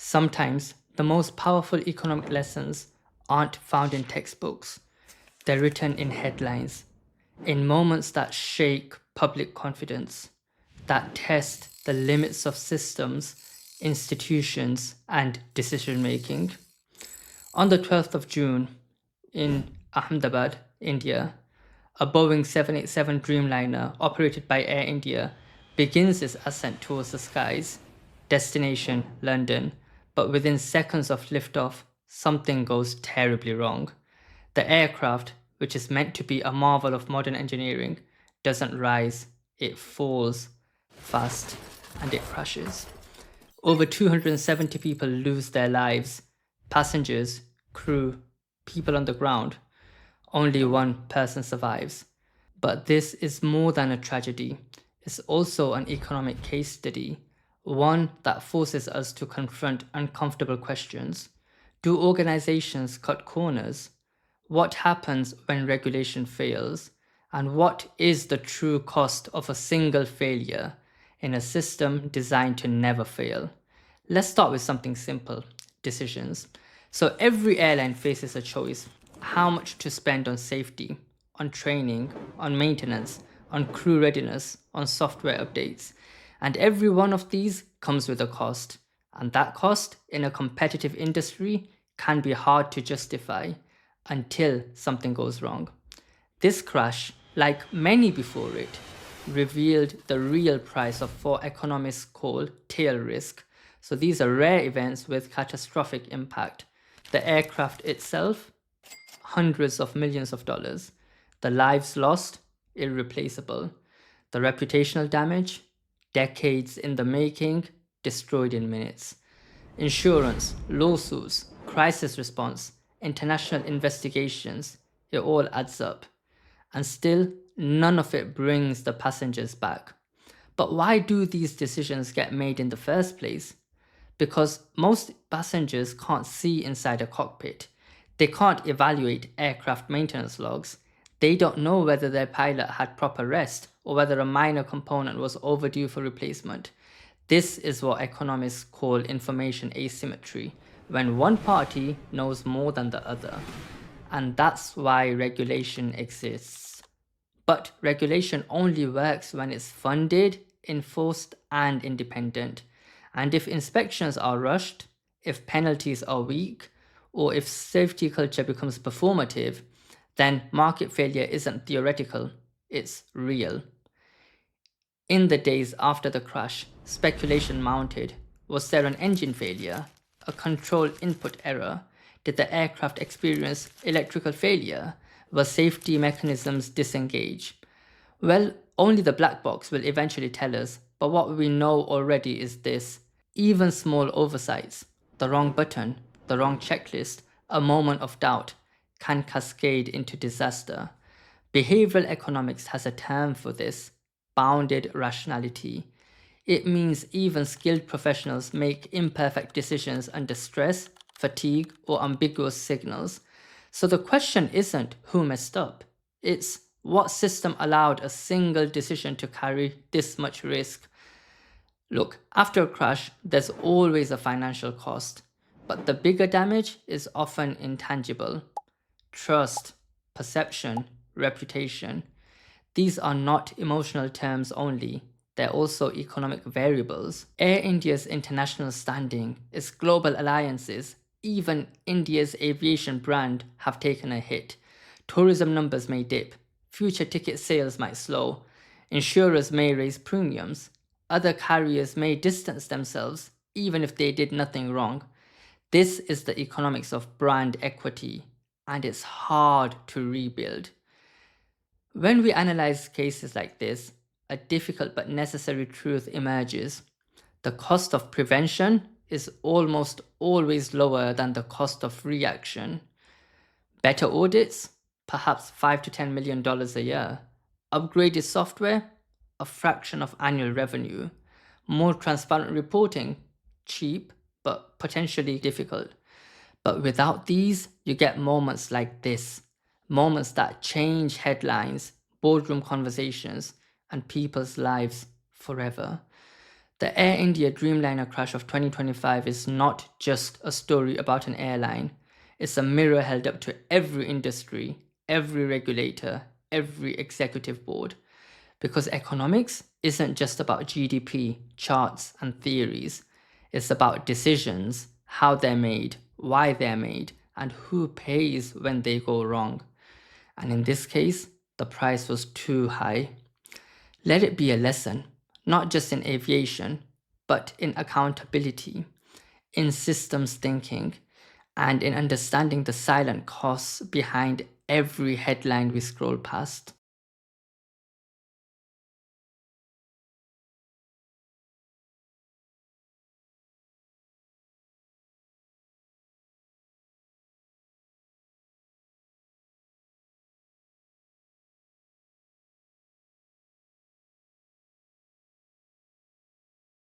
Sometimes the most powerful economic lessons aren't found in textbooks, they're written in headlines, in moments that shake public confidence, that test the limits of systems, institutions, and decision making. On the 12th of June, in Ahmedabad, India, a Boeing 787 Dreamliner operated by Air India begins its ascent towards the skies, destination London, but within seconds of liftoff, something goes terribly wrong. The aircraft, which is meant to be a marvel of modern engineering, doesn't rise, it falls fast and it crashes. Over 270 people lose their lives, passengers, crew, people on the ground. Only one person survives. But this is more than a tragedy. It's also an economic case study, one that forces us to confront uncomfortable questions. Do organizations cut corners? What happens when regulation fails? And what is the true cost of a single failure in a system designed to never fail? Let's start with something simple: decisions. So every airline faces a choice: how much to spend on safety, on training, on maintenance, on crew readiness, on software updates. And every one of these comes with a cost. And that cost in a competitive industry can be hard to justify until something goes wrong. This crash, like many before it, revealed the real price of what economists call tail risk. So these are rare events with catastrophic impact. The aircraft itself, hundreds of millions of dollars. The lives lost, irreplaceable. The reputational damage, decades in the making, destroyed in minutes. Insurance, lawsuits, crisis response, international investigations, it all adds up. And still, none of it brings the passengers back. But why do these decisions get made in the first place? Because most passengers can't see inside a cockpit. They can't evaluate aircraft maintenance logs. They don't know whether their pilot had proper rest or whether a minor component was overdue for replacement. This is what economists call information asymmetry, when one party knows more than the other. And that's why regulation exists. But regulation only works when it's funded, enforced, and independent. And if inspections are rushed, if penalties are weak, or if safety culture becomes performative, then market failure isn't theoretical, it's real. In the days after the crash, speculation mounted. Was there an engine failure? A control input error? Did the aircraft experience electrical failure? Were safety mechanisms disengaged? Well, only the black box will eventually tell us, but what we know already is this: even small oversights, the wrong button, the wrong checklist, a moment of doubt, can cascade into disaster. Behavioral economics has a term for this: bounded rationality. It means even skilled professionals make imperfect decisions under stress, fatigue, or ambiguous signals. So the question isn't who messed up, it's what system allowed a single decision to carry this much risk. Look, after a crash, there's always a financial cost, but the bigger damage is often intangible: trust, perception, reputation. These are not emotional terms only, they're also economic variables. Air India's international standing, its global alliances, even India's aviation brand have taken a hit. Tourism numbers may dip, future ticket sales might slow, insurers may raise premiums, other carriers may distance themselves even if they did nothing wrong. This is the economics of brand equity, and it's hard to rebuild. When we analyze cases like this, a difficult but necessary truth emerges. The cost of prevention is almost always lower than the cost of reaction. Better audits? Perhaps $5 to $10 million a year. Upgraded software? A fraction of annual revenue. More transparent reporting? Cheap, but potentially difficult. But without these, you get moments like this. Moments that change headlines, boardroom conversations, and people's lives forever. The Air India Dreamliner crash of 2025 is not just a story about an airline. It's a mirror held up to every industry, every regulator, every executive board. Because economics isn't just about GDP, charts, and theories. It's about decisions, how they're made, why they're made, and who pays when they go wrong. And in this case, the price was too high. Let it be a lesson, not just in aviation, but in accountability, in systems thinking, and in understanding the silent costs behind every headline we scroll past.